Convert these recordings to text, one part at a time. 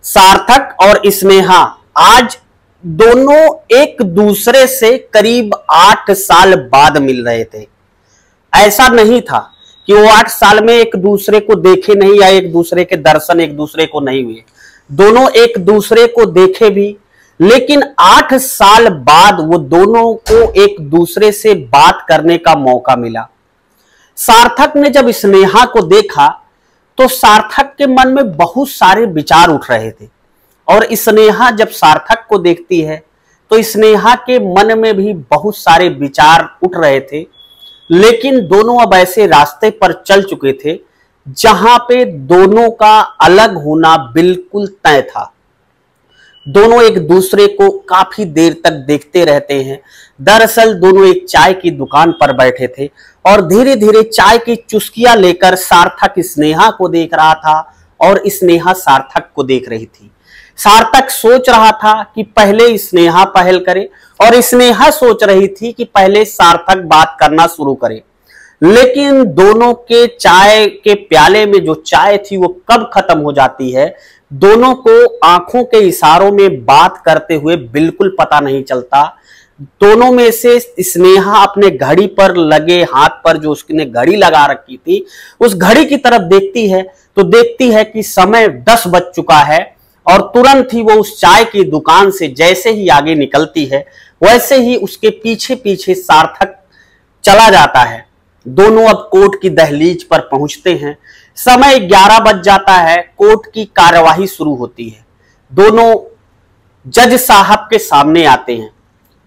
सार्थक और स्नेहा आज दोनों एक दूसरे से करीब 8 साल बाद मिल रहे थे। ऐसा नहीं था कि वो 8 साल में एक दूसरे को देखे नहीं या एक दूसरे के दर्शन एक दूसरे को नहीं हुए। दोनों एक दूसरे को देखे भी, लेकिन 8 साल बाद वो दोनों को एक दूसरे से बात करने का मौका मिला। सार्थक ने जब स्नेहा को देखा तो सार्थक के मन में बहुत सारे विचार उठ रहे थे, और स्नेहा जब सार्थक को देखती है तो स्नेहा के मन में भी बहुत सारे विचार उठ रहे थे। लेकिन दोनों अब ऐसे रास्ते पर चल चुके थे जहां पे दोनों का अलग होना बिल्कुल तय था। दोनों एक दूसरे को काफी देर तक देखते रहते हैं। दरअसल दोनों एक चाय की दुकान पर बैठे थे और धीरे धीरे चाय की चुस्कियां लेकर सार्थक स्नेहा को देख रहा था और स्नेहा सार्थक को देख रही थी। सार्थक सोच रहा था कि पहले स्नेहा पहल करे और स्नेहा सोच रही थी कि पहले सार्थक बात करना शुरू करे। लेकिन दोनों के चाय के प्याले में जो चाय थी वो कब खत्म हो जाती है, दोनों को आंखों के इशारों में बात करते हुए बिल्कुल पता नहीं चलता। दोनों में से स्नेहा अपने घड़ी पर लगे हाथ पर जो उसने घड़ी लगा रखी थी उस घड़ी की तरफ देखती है तो देखती है कि समय 10 बज चुका है, और तुरंत ही वो उस चाय की दुकान से जैसे ही आगे निकलती है वैसे ही उसके पीछे पीछे सार्थक चला जाता है। दोनों अब कोर्ट की दहलीज पर पहुंचते हैं। समय 11 बज जाता है। कोर्ट की कार्यवाही शुरू होती है। दोनों जज साहब के सामने आते हैं।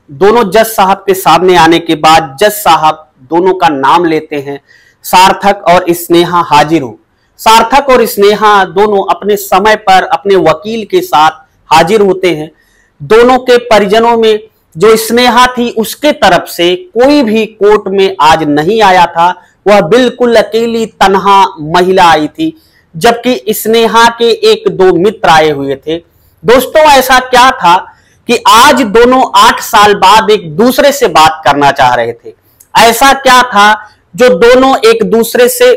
दोनों जज साहब के सामने आने के बाद जज साहब दोनों का नाम लेते हैं। सार्थक और स्नेहा हाजिर हो। सार्थक और स्नेहा दोनों अपने समय पर अपने वकील के साथ हाजिर होते हैं। दोनों के परिजनों में जो स्नेहा थी उसके तरफ से कोई भी कोर्ट में आज नहीं आया था। वह बिल्कुल अकेली तन्हा महिला आई थी, जबकि स्नेहा के 1-2 मित्र आए हुए थे। दोस्तों, ऐसा क्या था कि आज दोनों 8 साल बाद एक दूसरे से बात करना चाह रहे थे। ऐसा क्या था जो दोनों एक दूसरे से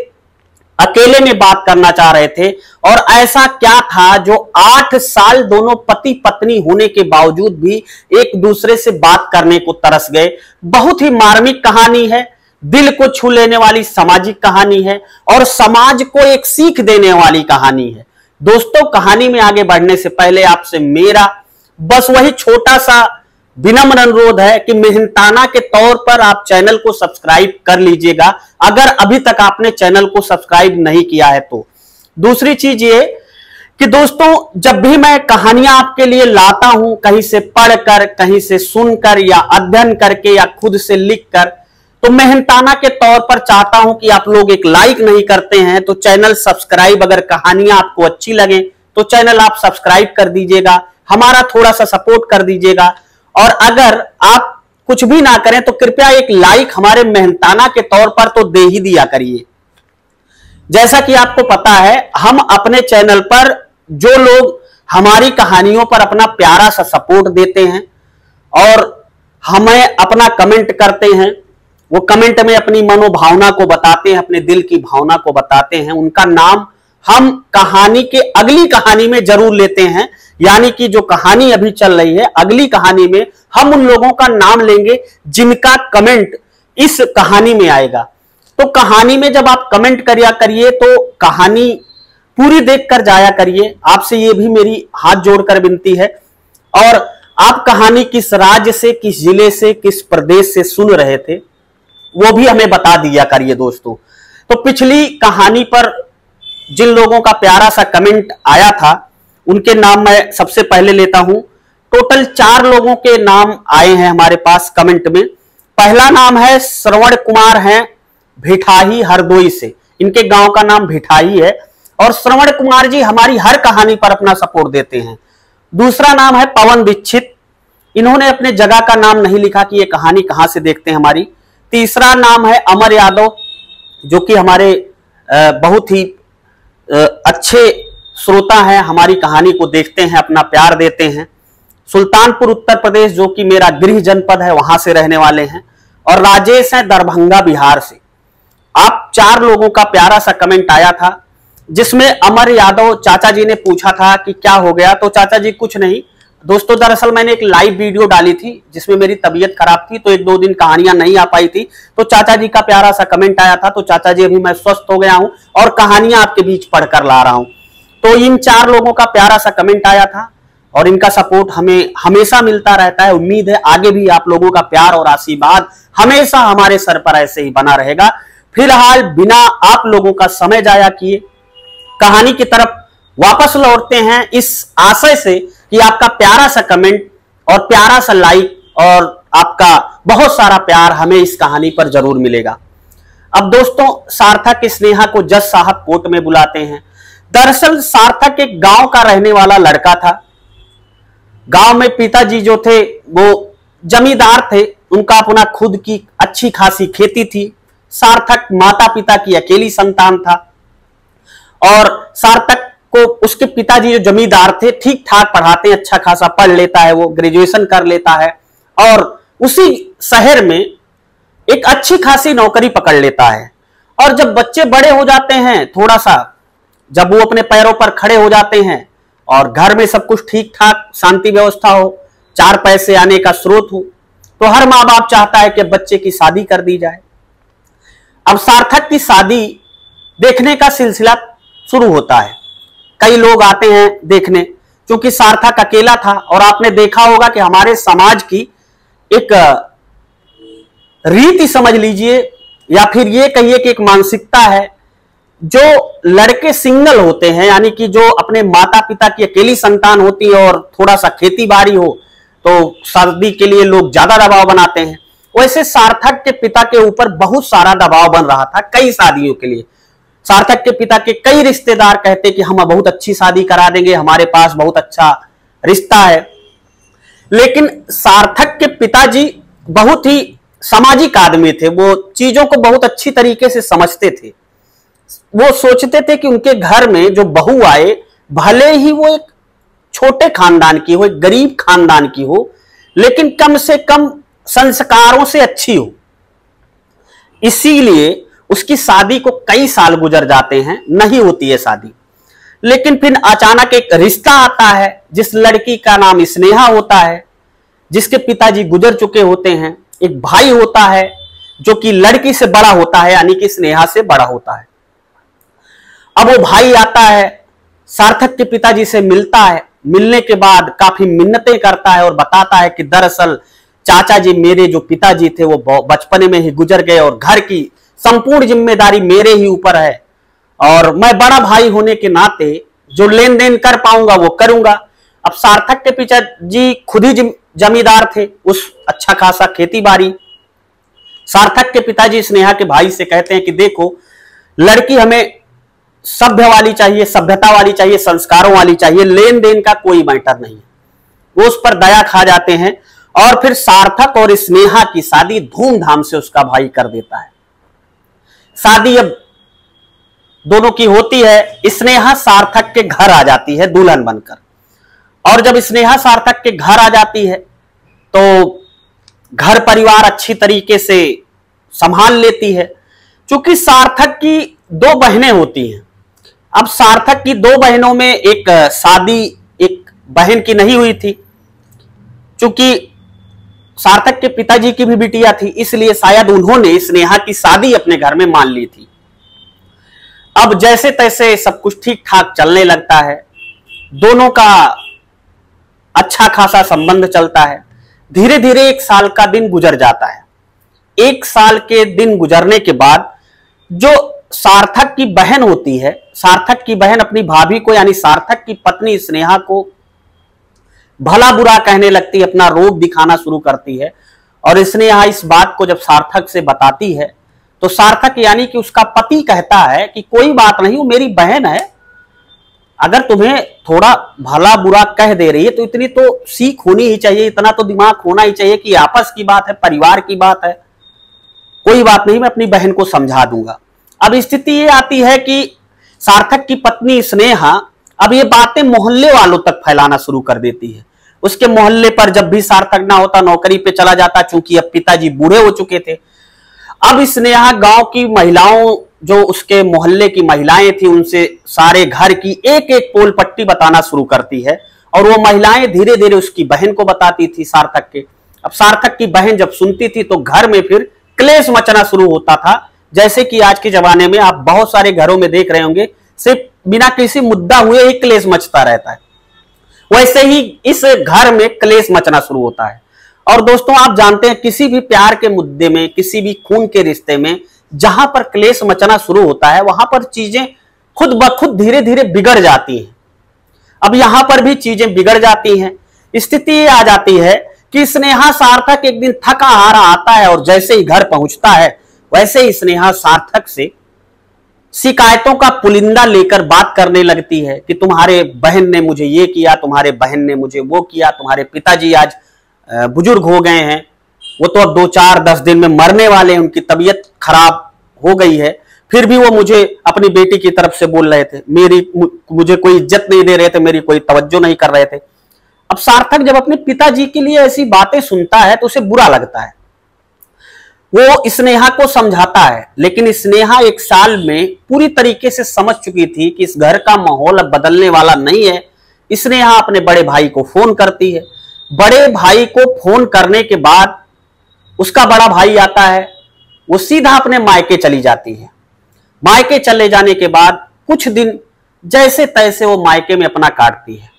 अकेले में बात करना चाह रहे थे, और ऐसा क्या था जो 8 साल दोनों पति पत्नी होने के बावजूद भी एक दूसरे से बात करने को तरस गए। बहुत ही मार्मिक कहानी है, दिल को छू लेने वाली सामाजिक कहानी है और समाज को एक सीख देने वाली कहानी है। दोस्तों, कहानी में आगे बढ़ने से पहले आपसे मेरा बस वही छोटा सा विनम्र अनुरोध है कि मेहनताना के तौर पर आप चैनल को सब्सक्राइब कर लीजिएगा, अगर अभी तक आपने चैनल को सब्सक्राइब नहीं किया है तो। दूसरी चीज ये कि दोस्तों, जब भी मैं कहानियां आपके लिए लाता हूं, कहीं से पढ़कर, कहीं से सुनकर या अध्ययन करके या खुद से लिखकर, तो मेहनताना के तौर पर चाहता हूं कि आप लोग एक लाइक नहीं करते हैं तो चैनल सब्सक्राइब, अगर कहानियां आपको अच्छी लगे तो चैनल आप सब्सक्राइब कर दीजिएगा, हमारा थोड़ा सा सपोर्ट कर दीजिएगा। और अगर आप कुछ भी ना करें तो कृपया एक लाइक हमारे मेहनताना के तौर पर तो दे ही दिया करिए। जैसा कि आपको पता है, हम अपने चैनल पर जो लोग हमारी कहानियों पर अपना प्यारा सा सपोर्ट देते हैं और हमें अपना कमेंट करते हैं, वो कमेंट में अपनी मनोभावना को बताते हैं, अपने दिल की भावना को बताते हैं, उनका नाम हम कहानी के अगली कहानी में जरूर लेते हैं। यानी कि जो कहानी अभी चल रही है, अगली कहानी में हम उन लोगों का नाम लेंगे जिनका कमेंट इस कहानी में आएगा। तो कहानी में जब आप कमेंट करिया करिए तो कहानी पूरी देखकर जाया करिए। आपसे ये भी मेरी हाथ जोड़कर विनती है। और आप कहानी किस राज्य से, किस जिले से, किस प्रदेश से सुन रहे थे वो भी हमें बता दिया करिए दोस्तों। तो पिछली कहानी पर जिन लोगों का प्यारा सा कमेंट आया था उनके नाम मैं सबसे पहले लेता हूं। टोटल 4 लोगों के नाम आए हैं हमारे पास कमेंट में। पहला नाम है श्रवण कुमार हैं, भिठाही हरदोई से। इनके गांव का नाम भिठाही है और श्रवण कुमार जी हमारी हर कहानी पर अपना सपोर्ट देते हैं। दूसरा नाम है पवन दीक्षित। इन्होंने अपने जगह का नाम नहीं लिखा कि ये कहानी कहां से देखते हैं हमारी। तीसरा नाम है अमर यादव, जो कि हमारे बहुत ही अच्छे श्रोता हैं, हमारी कहानी को देखते हैं, अपना प्यार देते हैं। सुल्तानपुर उत्तर प्रदेश, जो कि मेरा गृह जनपद है, वहां से रहने वाले हैं। और राजेश हैं दरभंगा बिहार से। आप 4 लोगों का प्यारा सा कमेंट आया था। जिसमें अमर यादव चाचा जी ने पूछा था कि क्या हो गया, तो चाचा जी कुछ नहीं दोस्तों, दरअसल मैंने एक लाइव वीडियो डाली थी जिसमें मेरी तबीयत खराब थी, तो 1-2 दिन कहानियां नहीं आ पाई थी, तो चाचा जी का प्यारा सा कमेंट आया था, तो चाचा जी अभी मैं स्वस्थ हो गया हूं और कहानियां आपके बीच पढ़कर ला रहा हूं। तो इन 4 लोगों का प्यारा सा कमेंट आया था और इनका सपोर्ट हमें हमेशा मिलता रहता है। उम्मीद है आगे भी आप लोगों का प्यार और आशीर्वाद हमेशा हमारे सर पर ऐसे ही बना रहेगा। फिलहाल बिना आप लोगों का समय जाया किए कहानी की तरफ वापस लौटते हैं, इस आशय से कि आपका प्यारा सा कमेंट और प्यारा सा लाइक और आपका बहुत सारा प्यार हमें इस कहानी पर जरूर मिलेगा। अब दोस्तों, सार्थक स्नेहा को जज साहब कोर्ट में बुलाते हैं। दरअसल सार्थक एक गांव का रहने वाला लड़का था। गांव में पिताजी जो थे वो जमींदार थे, उनका अपना खुद की अच्छी खासी खेती थी। सार्थक माता पिता की अकेली संतान था और सार्थक को उसके पिताजी जो जमींदार थे ठीक ठाक पढ़ाते हैं, अच्छा खासा पढ़ लेता है, वो ग्रेजुएशन कर लेता है और उसी शहर में एक अच्छी खासी नौकरी पकड़ लेता है। और जब बच्चे बड़े हो जाते हैं, थोड़ा सा जब वो अपने पैरों पर खड़े हो जाते हैं और घर में सब कुछ ठीक ठाक शांति व्यवस्था हो, 4 पैसे आने का स्रोत हो, तो हर माँ बाप चाहता है कि बच्चे की शादी कर दी जाए। अब सार्थक की शादी देखने का सिलसिला शुरू होता है। कई लोग आते हैं देखने, क्योंकि सार्थक अकेला था और आपने देखा होगा कि हमारे समाज की एक रीति समझ लीजिए या फिर ये कहिए कि एक मानसिकता है, जो लड़के सिंगल होते हैं यानी कि जो अपने माता पिता की अकेली संतान होती है और थोड़ा सा खेती बाड़ी हो तो शादी के लिए लोग ज्यादा दबाव बनाते हैं। वैसे सार्थक के पिता के ऊपर बहुत सारा दबाव बन रहा था कई शादियों के लिए। सार्थक के पिता के कई रिश्तेदार कहते कि हम बहुत अच्छी शादी करा देंगे, हमारे पास बहुत अच्छा रिश्ता है। लेकिन सार्थक के पिताजी बहुत ही सामाजिक आदमी थे, वो चीजों को बहुत अच्छी तरीके से समझते थे। वो सोचते थे कि उनके घर में जो बहू आए, भले ही वो एक छोटे खानदान की हो, एक गरीब खानदान की हो, लेकिन कम से कम संस्कारों से अच्छी हो। इसीलिए उसकी शादी को कई साल गुजर जाते हैं, नहीं होती है शादी। लेकिन फिर अचानक एक रिश्ता आता है, जिस लड़की का नाम स्नेहा होता है, जिसके पिताजी गुजर चुके होते हैं। एक भाई होता है जो कि लड़की से बड़ा होता है, यानी कि स्नेहा से बड़ा होता है। अब वो भाई आता है, सार्थक के पिताजी से मिलता है। मिलने के बाद काफी मिन्नतें करता है और बताता है कि दरअसल चाचा जी, मेरे जो पिताजी थे वो बचपने में ही गुजर गए और घर की संपूर्ण जिम्मेदारी मेरे ही ऊपर है और मैं बड़ा भाई होने के नाते जो लेन देन कर पाऊंगा वो करूंगा। अब सार्थक के पिताजी खुद ही जमींदार थे, उस अच्छा खासा खेती बाड़ी। सार्थक के पिताजी स्नेहा के भाई से कहते हैं कि देखो, लड़की हमें सभ्य वाली चाहिए, सभ्यता वाली चाहिए, संस्कारों वाली चाहिए, लेन देन का कोई मैटर नहीं है। वो उस पर दया खा जाते हैं और फिर सार्थक और स्नेहा की शादी धूमधाम से उसका भाई कर देता है। शादी अब दोनों की होती है। स्नेहा सार्थक के घर आ जाती है दुल्हन बनकर, और जब स्नेहा सार्थक के घर आ जाती है तो घर परिवार अच्छी तरीके से संभाल लेती है। क्योंकि सार्थक की 2 बहनें होती हैं। अब सार्थक की 2 बहनों में एक शादी एक बहन की नहीं हुई थी, क्योंकि सार्थक के पिताजी की भी बिटिया थी, इसलिए शायद उन्होंने स्नेहा की शादी अपने घर में मान ली थी। अब जैसे तैसे सब कुछ ठीक ठाक चलने लगता है, दोनों का अच्छा खासा संबंध चलता है। धीरे धीरे 1 साल का दिन गुजर जाता है। 1 साल के दिन गुजरने के बाद जो सार्थक की बहन होती है, सार्थक की बहन अपनी भाभी को यानी सार्थक की पत्नी स्नेहा को भला बुरा कहने लगती है, अपना रोब दिखाना शुरू करती है। और स्नेहा इस बात को जब सार्थक से बताती है तो सार्थक यानी कि उसका पति कहता है कि कोई बात नहीं, वो मेरी बहन है, अगर तुम्हें थोड़ा भला बुरा कह दे रही है तो इतनी तो सीख होनी ही चाहिए, इतना तो दिमाग होना ही चाहिए कि आपस की बात है, परिवार की बात है, कोई बात नहीं, मैं अपनी बहन को समझा दूंगा। अब स्थिति ये आती है कि सार्थक की पत्नी स्नेहा अब ये बातें मोहल्ले वालों तक फैलाना शुरू कर देती है। उसके मोहल्ले पर जब भी सार्थक ना होता, नौकरी पे चला जाता, चूंकि अब पिताजी बूढ़े हो चुके थे। अब स्नेहा गांव की महिलाओं जो उसके मोहल्ले की महिलाएं थी उनसे सारे घर की एक एक पोल पट्टी बताना शुरू करती है, और वो महिलाएं धीरे धीरे उसकी बहन को बताती थी सार्थक के। अब सार्थक की बहन जब सुनती थी तो घर में फिर क्लेश मचना शुरू होता था, जैसे कि आज के जमाने में आप बहुत सारे घरों में देख रहे होंगे, सिर्फ बिना किसी मुद्दा हुए ही क्लेश मचता रहता है। वैसे ही इस घर में क्लेश मचना शुरू होता है। और दोस्तों आप जानते हैं किसी भी प्यार के मुद्दे में, किसी भी खून के रिश्ते में जहां पर क्लेश मचना शुरू होता है वहां पर चीजें खुद ब खुद धीरे धीरे बिगड़ जाती हैं। अब यहां पर भी चीजें बिगड़ जाती हैं। स्थिति ये आ जाती है कि स्नेहा सार्थक एक दिन थका हारा आता है और जैसे ही घर पहुंचता है वैसे ही स्नेहा सार्थक से शिकायतों का पुलिंदा लेकर बात करने लगती है कि तुम्हारे बहन ने मुझे ये किया, तुम्हारे बहन ने मुझे वो किया, तुम्हारे पिताजी आज बुजुर्ग हो गए हैं, वो तो अब 2-4-10 दिन में मरने वाले हैं, उनकी तबीयत खराब हो गई है, फिर भी वो मुझे अपनी बेटी की तरफ से बोल रहे थे, मुझे कोई इज्जत नहीं दे रहे थे, मेरी कोई तवज्जो नहीं कर रहे थे। अब सार्थक जब अपने पिताजी के लिए ऐसी बातें सुनता है तो उसे बुरा लगता है। वो स्नेहा को समझाता है, लेकिन स्नेहा 1 साल में पूरी तरीके से समझ चुकी थी कि इस घर का माहौल अब बदलने वाला नहीं है। स्नेहा अपने बड़े भाई को फोन करती है। बड़े भाई को फोन करने के बाद उसका बड़ा भाई आता है, वो सीधा अपने मायके चली जाती है। मायके चले जाने के बाद कुछ दिन जैसे तैसे वो मायके में अपना काटती है।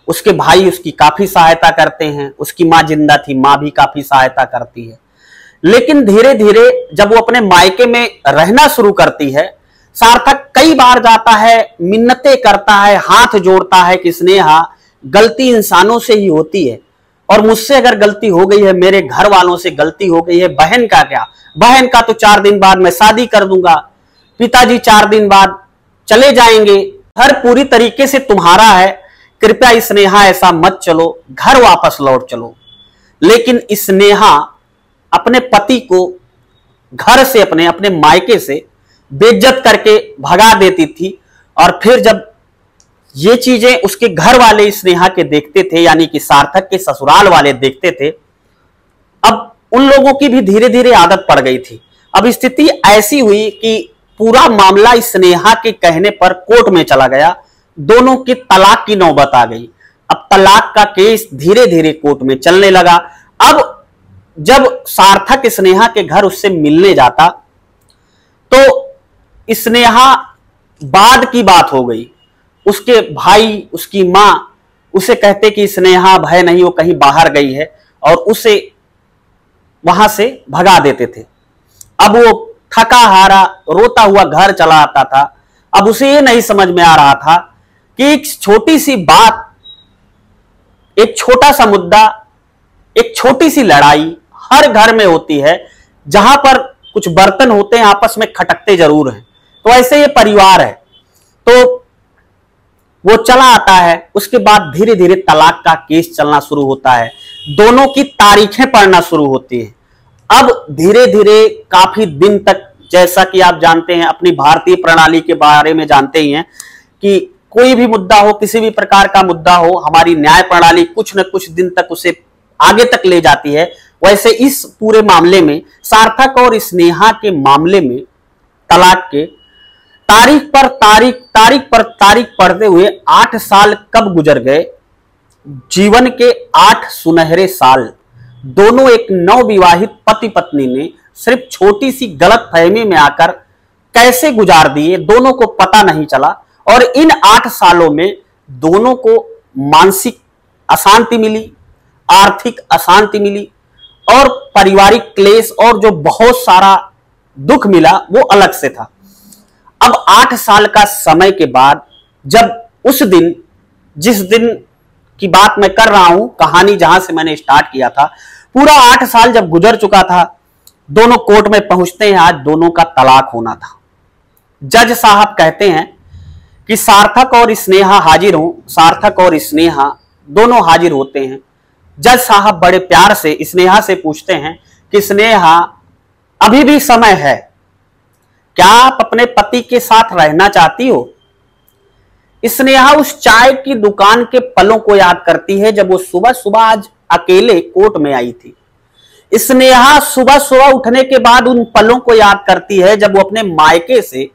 उसके भाई उसकी काफी सहायता करते हैं, उसकी मां जिंदा थी, मां भी काफी सहायता करती है। लेकिन धीरे धीरे जब वो अपने मायके में रहना शुरू करती है, सार्थक कई बार जाता है, मिन्नतें करता है, हाथ जोड़ता है कि स्नेहा गलती इंसानों से ही होती है और मुझसे अगर गलती हो गई है, मेरे घर वालों से गलती हो गई है, बहन का क्या, बहन का तो 4 दिन बाद मैं शादी कर दूंगा, पिताजी 4 दिन बाद चले जाएंगे, घर पूरी तरीके से तुम्हारा है, कृपया स्नेहा ऐसा मत चलो, घर वापस लौट चलो। लेकिन स्नेहा अपने पति को घर से अपने मायके से बेइज्जत करके भगा देती थी। और फिर जब ये चीजें उसके घर वाले स्नेहा के देखते थे, यानी कि सार्थक के ससुराल वाले देखते थे, अब उन लोगों की भी धीरे धीरे आदत पड़ गई थी। अब स्थिति ऐसी हुई कि पूरा मामला स्नेहा के कहने पर कोर्ट में चला गया, दोनों की तलाक की नौबत आ गई। अब तलाक का केस धीरे धीरे कोर्ट में चलने लगा। अब जब सार्थक स्नेहा के घर उससे मिलने जाता तो स्नेहा बाद की बात हो गई। उसके भाई, उसकी मां उसे कहते कि स्नेहा भय नहीं, वो कहीं बाहर गई है, और उसे वहां से भगा देते थे। अब वो थका हारा रोता हुआ घर चला आता था। अब उसे ये नहीं समझ में आ रहा था कि एक छोटी सी बात, एक छोटा सा मुद्दा, एक छोटी सी लड़ाई हर घर में होती है, जहां पर कुछ बर्तन होते हैं आपस में खटकते जरूर हैं। तो ऐसे ये परिवार है। तो वो चला आता है, उसके बाद धीरे धीरे तलाक का केस चलना शुरू होता है, दोनों की तारीखें पढ़ना शुरू होती है। अब धीरे धीरे काफी दिन तक, जैसा कि आप जानते हैं, अपनी भारतीय प्रणाली के बारे में जानते ही हैं कि कोई भी मुद्दा हो, किसी भी प्रकार का मुद्दा हो, हमारी न्याय प्रणाली कुछ न कुछ दिन तक उसे आगे तक ले जाती है। वैसे इस पूरे मामले में, सार्थक और स्नेहा के मामले में, तलाक के तारीख पर तारीख पढ़ते हुए 8 साल कब गुजर गए, जीवन के 8 सुनहरे साल दोनों एक नवविवाहित पति पत्नी ने सिर्फ छोटी सी गलतफहमी में आकर कैसे गुजार दिए, दोनों को पता नहीं चला। और इन 8 सालों में दोनों को मानसिक अशांति मिली, आर्थिक अशांति मिली, और पारिवारिक क्लेश और जो बहुत सारा दुख मिला वो अलग से था। अब 8 साल का समय के बाद, जब उस दिन, जिस दिन की बात मैं कर रहा हूं, कहानी जहां से मैंने स्टार्ट किया था, पूरा 8 साल जब गुजर चुका था, दोनों कोर्ट में पहुंचते हैं। आज दोनों का तलाक होना था। जज साहब कहते हैं कि सार्थक और स्नेहा हाजिर हो। सार्थक और स्नेहा दोनों हाजिर होते हैं। जज साहब बड़े प्यार से स्नेहा से पूछते हैं कि स्नेहा, अभी भी समय है, क्या आप अपने पति के साथ रहना चाहती हो? स्नेहा उस चाय की दुकान के पलों को याद करती है जब वो सुबह सुबह आज अकेले कोर्ट में आई थी। स्नेहा सुबह सुबह उठने के बाद उन पलों को याद करती है जब वो अपने मायके से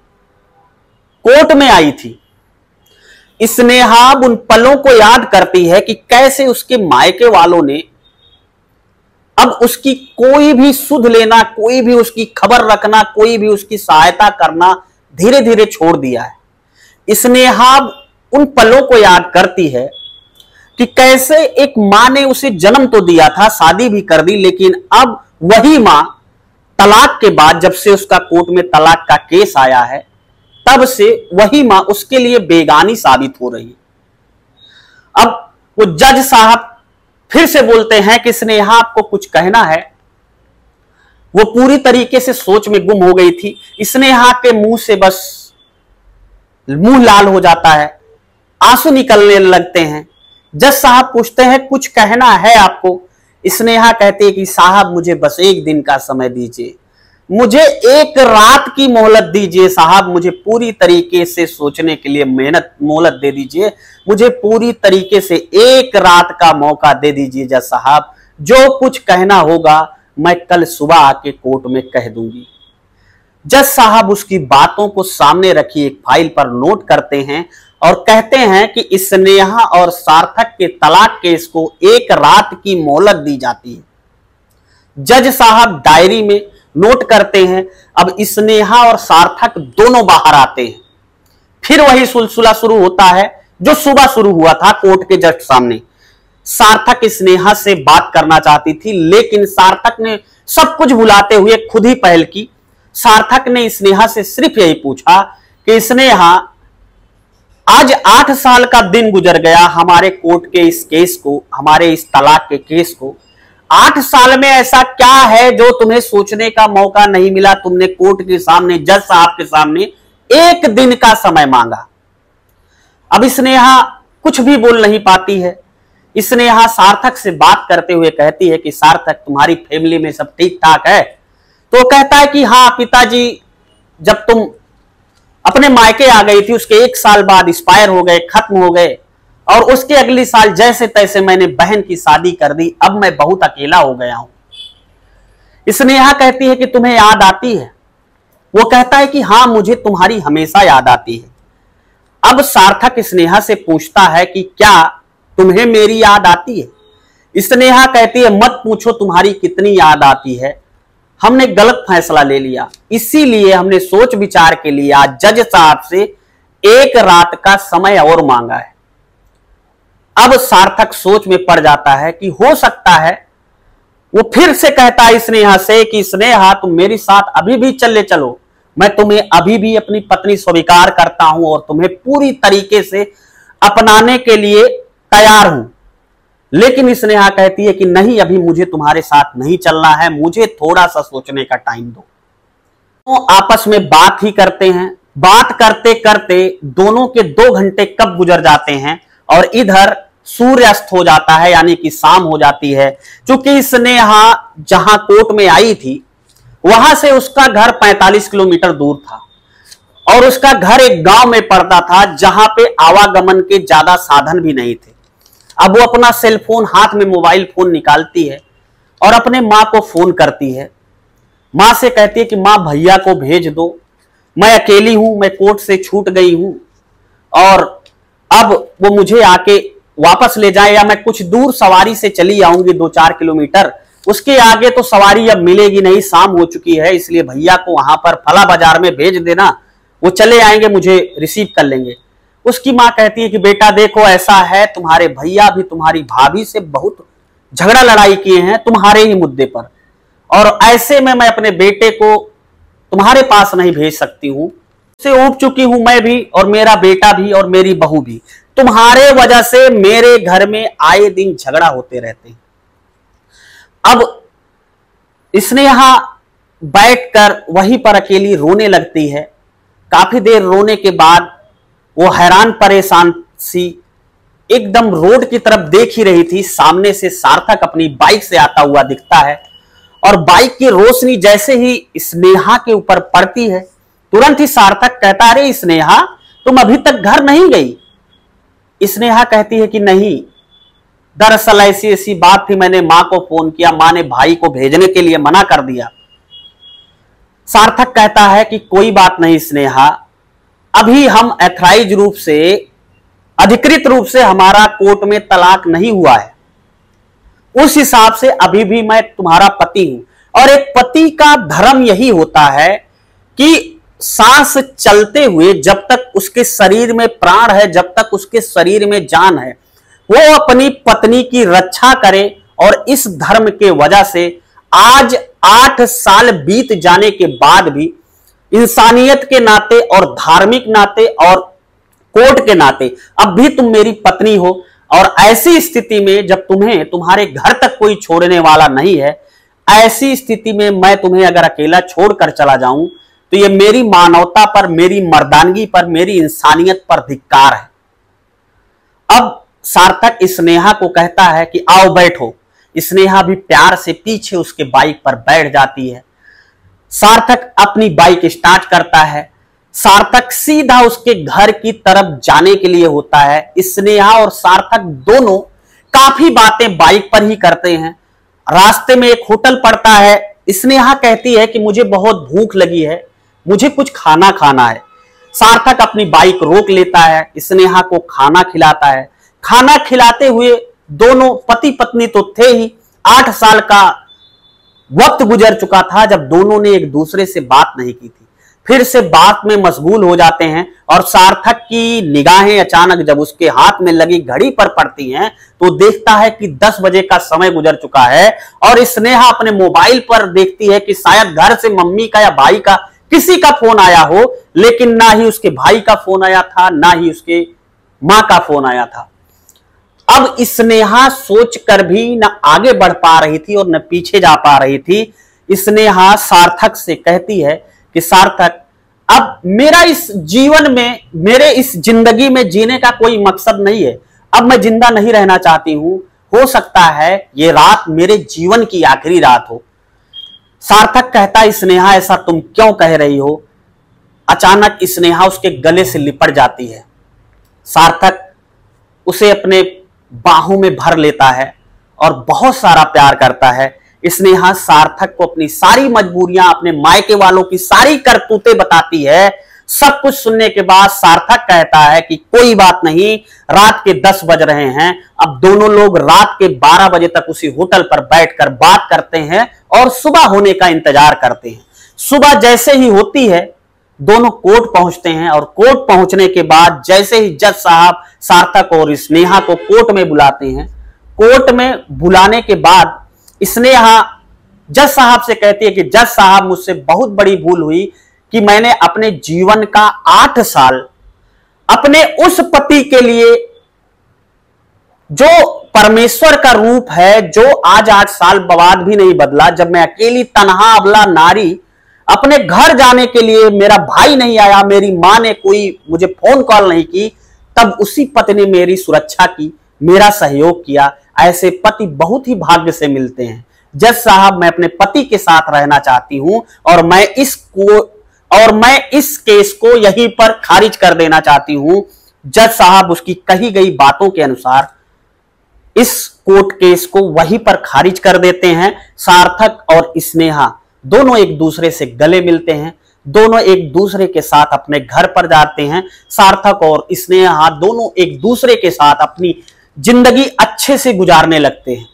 कोर्ट में आई थी। स्नेहा उन पलों को याद करती है कि कैसे उसके मायके वालों ने अब उसकी कोई भी सुध लेना, कोई भी उसकी खबर रखना, कोई भी उसकी सहायता करना धीरे धीरे छोड़ दिया है। स्नेहा उन पलों को याद करती है कि कैसे एक मां ने उसे जन्म तो दिया था, शादी भी कर दी, लेकिन अब वही मां तलाक के बाद, जब से उसका कोर्ट में तलाक का केस आया है, तब से वही मां उसके लिए बेगानी साबित हो रही है। अब वो जज साहब फिर से बोलते हैं कि स्नेहा आपको कुछ कहना है। वो पूरी तरीके से सोच में गुम हो गई थी। स्नेहा के मुंह से बस मुंह लाल हो जाता है, आंसू निकलने लगते हैं। जज साहब पूछते हैं कुछ कहना है आपको? स्नेहा कहती है कि साहब मुझे बस एक दिन का समय दीजिए, मुझे एक रात की मोहलत दीजिए साहब, मुझे पूरी तरीके से सोचने के लिए मोहलत दे दीजिए, मुझे पूरी तरीके से एक रात का मौका दे दीजिए जज साहब, जो कुछ कहना होगा मैं कल सुबह आके कोर्ट में कह दूंगी। जज साहब उसकी बातों को सामने रखी एक फाइल पर नोट करते हैं और कहते हैं कि स्नेहा और सार्थक के तलाक केस को एक रात की मोहलत दी जाती है। जज साहब डायरी में नोट करते हैं। अब स्नेहा और सार्थक दोनों बाहर आते हैं। फिर वही सुलसुला शुरू होता है जो सुबह शुरू हुआ था कोर्ट के जज सामने। सार्थक स्नेहा से बात करना चाहती थी, लेकिन सार्थक ने सब कुछ भुलाते हुए खुद ही पहल की। सार्थक ने स्नेहा से सिर्फ यही पूछा कि स्नेहा, आज 8 साल का दिन गुजर गया हमारे कोर्ट के इस केस को, हमारे इस तलाक के केस को। 8 साल में ऐसा क्या है जो तुम्हें सोचने का मौका नहीं मिला? तुमने कोर्ट के सामने, जज साहब के सामने एक दिन का समय मांगा। अब स्नेहा कुछ भी बोल नहीं पाती है। स्नेहा सार्थक से बात करते हुए कहती है कि सार्थक, तुम्हारी फैमिली में सब ठीक ठाक है? तो कहता है कि हाँ पिताजी, जब तुम अपने मायके आ गई थी उसके 1 साल बाद एक्सपायर हो गए, खत्म हो गए, और उसके अगली साल जैसे तैसे मैंने बहन की शादी कर दी। अब मैं बहुत अकेला हो गया हूं। स्नेहा कहती है कि तुम्हें याद आती है? वो कहता है कि हाँ, मुझे तुम्हारी हमेशा याद आती है। अब सार्थक स्नेहा से पूछता है कि क्या तुम्हें मेरी याद आती है? स्नेहा कहती है मत पूछो तुम्हारी कितनी याद आती है, हमने गलत फैसला ले लिया, इसीलिए हमने सोच विचार के लिए आज जज साहब से एक रात का समय और मांगा है। अब सार्थक सोच में पड़ जाता है कि हो सकता है, वो फिर से कहता है स्नेहा से कि स्नेहा, तुम मेरे साथ अभी भी चलो, मैं तुम्हें अभी भी अपनी पत्नी स्वीकार करता हूं और तुम्हें पूरी तरीके से अपनाने के लिए तैयार हूं। लेकिन स्नेहा कहती है कि नहीं, अभी मुझे तुम्हारे साथ नहीं चलना है, मुझे थोड़ा सा सोचने का टाइम दो। तो आपस में बात ही करते हैं। बात करते करते दोनों के 2 घंटे कब गुजर जाते हैं और इधर सूर्य अस्त हो जाता है, यानी कि शाम हो जाती है। क्योंकि स्नेहा जहां कोर्ट में आई थी वहां से उसका घर 45 किलोमीटर दूर था और उसका घर एक गांव में पड़ता था जहां पे आवागमन के ज्यादा साधन भी नहीं थे। अब वो अपना सेल फोन, हाथ में मोबाइल फोन निकालती है और अपने मां को फोन करती है। मां से कहती है कि मां, भैया को भेज दो, मैं अकेली हूं, मैं कोर्ट से छूट गई हूं और अब वो मुझे आके वापस ले जाए, या मैं कुछ दूर सवारी से चली आऊंगी 2-4 किलोमीटर, उसके आगे तो सवारी अब मिलेगी नहीं, शाम हो चुकी है, इसलिए भैया को वहां पर फला बाजार में भेज देना, वो चले आएंगे, मुझे रिसीव कर लेंगे। उसकी मां कहती है कि बेटा देखो, ऐसा है, तुम्हारे भैया भी तुम्हारी भाभी से बहुत झगड़ा लड़ाई किए हैं तुम्हारे ही मुद्दे पर, और ऐसे में मैं अपने बेटे को तुम्हारे पास नहीं भेज सकती हूं। से ऊब चुकी हूं मैं भी और मेरा बेटा भी और मेरी बहू भी, तुम्हारे वजह से मेरे घर में आए दिन झगड़ा होते रहते हैं। अब स्नेहा बैठकर वहीं पर अकेली रोने लगती है। काफी देर रोने के बाद वो हैरान परेशान सी एकदम रोड की तरफ देख ही रही थी। सामने से सार्थक अपनी बाइक से आता हुआ दिखता है और बाइक की रोशनी जैसे ही स्नेहा के ऊपर पड़ती है, तुरंत ही सार्थक कहता, अरे स्नेहा, तुम अभी तक घर नहीं गई? स्नेहा कहती है कि नहीं, दरअसल ऐसी ऐसी बात थी, मैंने मां को फोन किया, मां ने भाई को भेजने के लिए मना कर दिया। सार्थक कहता है कि कोई बात नहीं स्नेहा, अभी हम एथराइज रूप से, अधिकृत रूप से हमारा कोर्ट में तलाक नहीं हुआ है, उस हिसाब से अभी भी मैं तुम्हारा पति हूं। और एक पति का धर्म यही होता है कि सांस चलते हुए, जब तक उसके शरीर में प्राण है, जब तक उसके शरीर में जान है, वो अपनी पत्नी की रक्षा करे। और इस धर्म के वजह से आज 8 साल बीत जाने के बाद भी इंसानियत के नाते और धार्मिक नाते और कोर्ट के नाते अब भी तुम मेरी पत्नी हो। और ऐसी स्थिति में जब तुम्हें तुम्हारे घर तक कोई छोड़ने वाला नहीं है, ऐसी स्थिति में मैं तुम्हें अगर अकेला छोड़कर चला जाऊं तो ये मेरी मानवता पर, मेरी मर्दानगी पर, मेरी इंसानियत पर धिक्कार है। अब सार्थक स्नेहा को कहता है कि आओ बैठो। स्नेहा भी प्यार से पीछे उसके बाइक पर बैठ जाती है। सार्थक अपनी बाइक स्टार्ट करता है। सार्थक सीधा उसके घर की तरफ जाने के लिए होता है। स्नेहा और सार्थक दोनों काफी बातें बाइक पर ही करते हैं। रास्ते में एक होटल पड़ता है। स्नेहा कहती है कि मुझे बहुत भूख लगी है, मुझे कुछ खाना खाना है। सार्थक अपनी बाइक रोक लेता है, स्नेहा को खाना खिलाता है। खाना खिलाते हुए दोनों पति पत्नी तो थे ही, 8 साल का वक्त गुजर चुका था जब दोनों ने एक दूसरे से बात नहीं की थी। फिर से बात में मशगूल हो जाते हैं और सार्थक की निगाहें अचानक जब उसके हाथ में लगी घड़ी पर पड़ती हैं तो देखता है कि 10 बजे का समय गुजर चुका है। और स्नेहा अपने मोबाइल पर देखती है कि शायद घर से मम्मी का या भाई का किसी का फोन आया हो, लेकिन ना ही उसके भाई का फोन आया था, ना ही उसके मां का फोन आया था। अब स्नेहा सोचकर भी न आगे बढ़ पा रही थी और न पीछे जा पा रही थी। स्नेहा सार्थक से कहती है कि सार्थक, अब मेरा इस जीवन में, मेरे इस जिंदगी में जीने का कोई मकसद नहीं है। अब मैं जिंदा नहीं रहना चाहती हूं। हो सकता है ये रात मेरे जीवन की आखिरी रात हो। सार्थक कहता, स्नेहा ऐसा तुम क्यों कह रही हो? अचानक स्नेहा उसके गले से लिपट जाती है। सार्थक उसे अपने बाहों में भर लेता है और बहुत सारा प्यार करता है। स्नेहा सार्थक को अपनी सारी मजबूरियां, अपने मायके वालों की सारी करतूतें बताती है। सब कुछ सुनने के बाद सार्थक कहता है कि कोई बात नहीं, रात के 10 बज रहे हैं। अब दोनों लोग रात के 12 बजे तक उसी होटल पर बैठकर बात करते हैं और सुबह होने का इंतजार करते हैं। सुबह जैसे ही होती है दोनों कोर्ट पहुंचते हैं और कोर्ट पहुंचने के बाद जैसे ही जज साहब सार्थक और स्नेहा को कोर्ट में बुलाते हैं, कोर्ट में बुलाने के बाद स्नेहा जज साहब से कहती है कि जज साहब, मुझसे बहुत बड़ी भूल हुई कि मैंने अपने जीवन का 8 साल अपने उस पति के लिए जो परमेश्वर का रूप है, जो आज 8 साल बाद भी नहीं बदला, जब मैं अकेली तनहा अबला नारी अपने घर जाने के लिए, मेरा भाई नहीं आया, मेरी मां ने कोई मुझे फोन कॉल नहीं की, तब उसी पति ने मेरी सुरक्षा की, मेरा सहयोग किया। ऐसे पति बहुत ही भाग्य से मिलते हैं। जज साहब, मैं अपने पति के साथ रहना चाहती हूं और मैं इस केस को यहीं पर खारिज कर देना चाहती हूं। जज साहब उसकी कही गई बातों के अनुसार इस कोर्ट केस को वहीं पर खारिज कर देते हैं। सार्थक और स्नेहा दोनों एक दूसरे से गले मिलते हैं, दोनों एक दूसरे के साथ अपने घर पर जाते हैं। सार्थक और स्नेहा दोनों एक दूसरे के साथ अपनी जिंदगी अच्छे से गुजारने लगते हैं।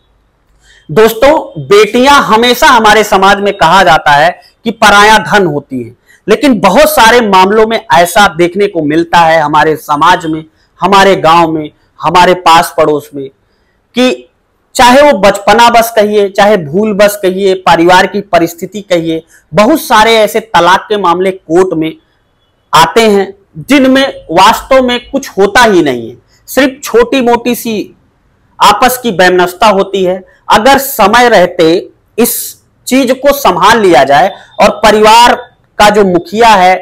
दोस्तों, बेटियां हमेशा हमारे समाज में कहा जाता है कि पराया धन होती है, लेकिन बहुत सारे मामलों में ऐसा देखने को मिलता है हमारे समाज में, हमारे गांव में, हमारे पास पड़ोस में, कि चाहे वो बचपना बस कहिए, चाहे भूल बस कहिए, परिवार की परिस्थिति कहिए, बहुत सारे ऐसे तलाक के मामले कोर्ट में आते हैं जिनमें वास्तव में कुछ होता ही नहीं है, सिर्फ छोटी मोटी सी आपस की वैमनस्यता होती है। अगर समय रहते इस चीज को संभाल लिया जाए और परिवार का जो मुखिया है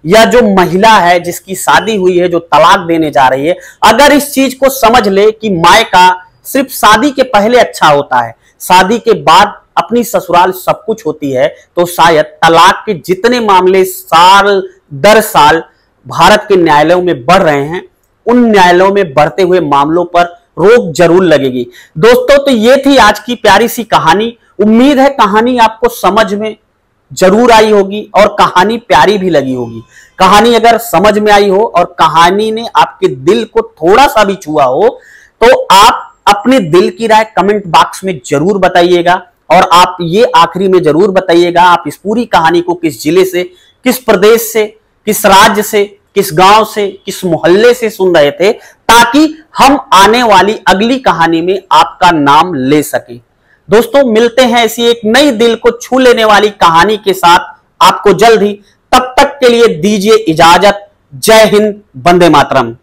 या जो महिला है जिसकी शादी हुई है, जो तलाक देने जा रही है, अगर इस चीज को समझ ले कि मायका सिर्फ शादी के पहले अच्छा होता है, शादी के बाद अपनी ससुराल सब कुछ होती है, तो शायद तलाक के जितने मामले साल दर साल भारत के न्यायालयों में बढ़ रहे हैं, उन न्यायालयों में बढ़ते हुए मामलों पर रोक जरूर लगेगी। दोस्तों, तो ये थी आज की प्यारी सी कहानी। उम्मीद है कहानी आपको समझ में जरूर आई होगी और कहानी प्यारी भी लगी होगी। कहानी अगर समझ में आई हो और कहानी ने आपके दिल को थोड़ा सा भी छुआ हो तो आप अपने दिल की राय कमेंट बॉक्स में जरूर बताइएगा। और आप ये आखिरी में जरूर बताइएगा आप इस पूरी कहानी को किस जिले से, किस प्रदेश से, किस राज्य से, किस गांव से, किस मोहल्ले से सुन रहे थे, ताकि हम आने वाली अगली कहानी में आपका नाम ले सके। दोस्तों मिलते हैं ऐसी एक नई दिल को छू लेने वाली कहानी के साथ आपको जल्द ही। तब तक के लिए दीजिए इजाजत। जय हिंद, वंदे मातरम।